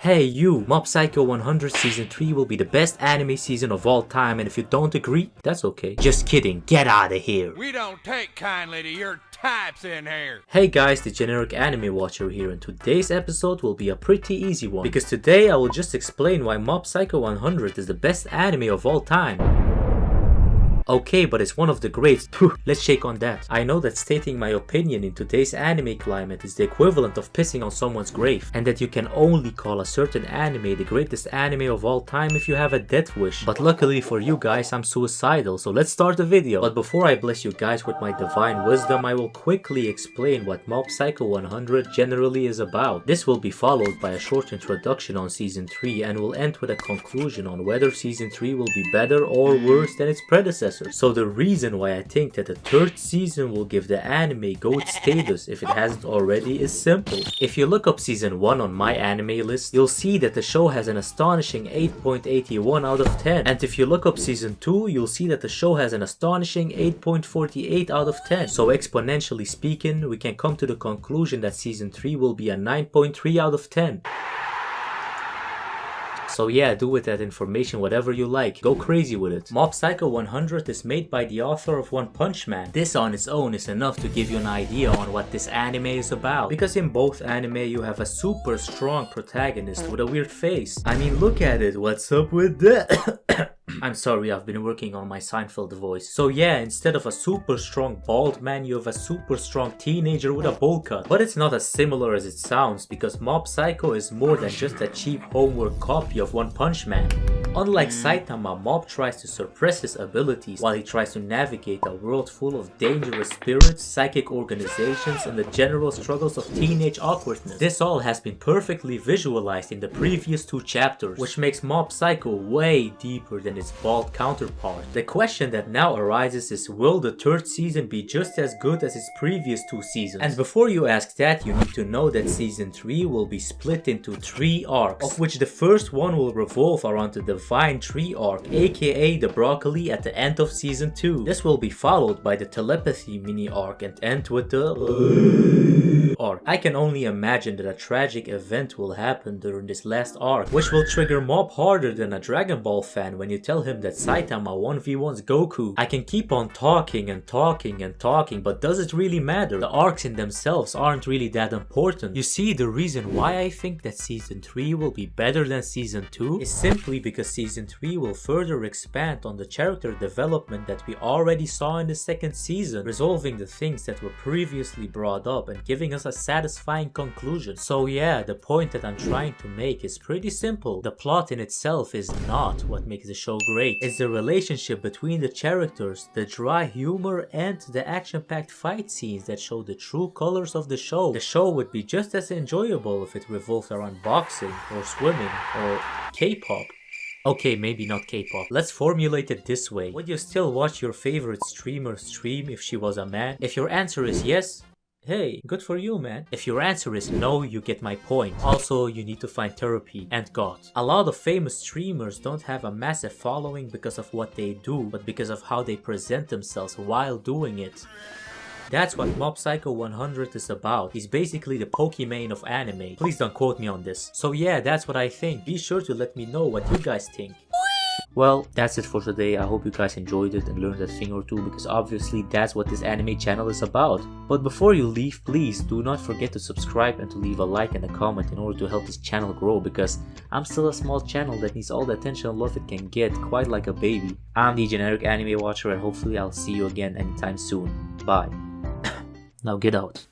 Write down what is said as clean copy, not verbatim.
Hey you, Mob Psycho 100 Season 3 will be the best anime season of all time, and if you don't agree, that's okay. Just kidding, get out of here. We don't take kindly to your types in here. Hey guys, the generic anime watcher here, and today's episode will be a pretty easy one. Because today I will just explain why Mob Psycho 100 is the best anime of all time. Okay, but it's one of the greats. Let's shake on that. I know that stating my opinion in today's anime climate is the equivalent of pissing on someone's grave, and that you can only call a certain anime the greatest anime of all time if you have a death wish. But luckily for you guys, I'm suicidal, so let's start the video. But before I bless you guys with my divine wisdom, I will quickly explain what Mob Psycho 100 generally is about. This will be followed by a short introduction on Season 3 and will end with a conclusion on whether Season 3 will be better or worse than its predecessor. So the reason why I think that the third season will give the anime GOAT status if it hasn't already is simple. If you look up Season 1 on my anime list, you'll see that the show has an astonishing 8.81 out of 10. And if you look up Season 2, you'll see that the show has an astonishing 8.48 out of 10. So exponentially speaking, we can come to the conclusion that Season 3 will be a 9.3 out of 10. So yeah, do with that information whatever you like. Go crazy with it. Mob Psycho 100 is made by the author of One Punch Man. This on its own is enough to give you an idea on what this anime is about. Because in both anime you have a super strong protagonist with a weird face. I mean, look at it. What's up with that? I'm sorry, I've been working on my Seinfeld voice. So yeah, instead of a super strong bald man, you have a super strong teenager with a bowl cut. But it's not as similar as it sounds, because Mob Psycho is more than just a cheap homework copy of One Punch Man. Unlike Saitama, Mob tries to suppress his abilities while he tries to navigate a world full of dangerous spirits, psychic organizations, and the general struggles of teenage awkwardness. This all has been perfectly visualized in the previous two chapters, which makes Mob Psycho way deeper than its bald counterpart. The question that now arises is, will the third season be just as good as its previous two seasons? And before you ask that, you need to know that Season 3 will be split into 3 arcs, of which the first one will revolve around the Divine Tree arc, aka the broccoli at the end of Season 2. This will be followed by the Telepathy mini arc and end with the arc. I can only imagine that a tragic event will happen during this last arc, which will trigger Mob harder than a Dragon Ball fan when you tell him that Saitama 1v1's Goku. I can keep on talking and talking and talking, but does it really matter? The arcs in themselves aren't really that important. You see, the reason why I think that Season 3 will be better than Season 2 is simply because Season 3 will further expand on the character development that we already saw in the second season, resolving the things that were previously brought up and giving us a satisfying conclusion. So yeah, the point that I'm trying to make is pretty simple. The plot in itself is not what makes the show great. It's the relationship between the characters, the dry humor, and the action-packed fight scenes that show the true colors of the show. The show would be just as enjoyable if it revolved around boxing, or swimming, or K-pop. Okay, maybe not K-pop. Let's formulate it this way. Would you still watch your favorite streamer stream if she was a man? If your answer is yes, hey, good for you, man. If your answer is no, you get my point. Also, you need to find therapy and God. A lot of famous streamers don't have a massive following because of what they do, but because of how they present themselves while doing it. That's what Mob Psycho 100 is about. He's basically the Pokimane of anime. Please don't quote me on this. So yeah, that's what I think. Be sure to let me know what you guys think. Well, that's it for today. I hope you guys enjoyed it and learned a thing or two, because obviously that's what this anime channel is about. But before you leave, please do not forget to subscribe and to leave a like and a comment in order to help this channel grow, because I'm still a small channel that needs all the attention and love it can get, quite like a baby. I'm the generic anime watcher, and hopefully I'll see you again anytime soon. Bye. Now get out.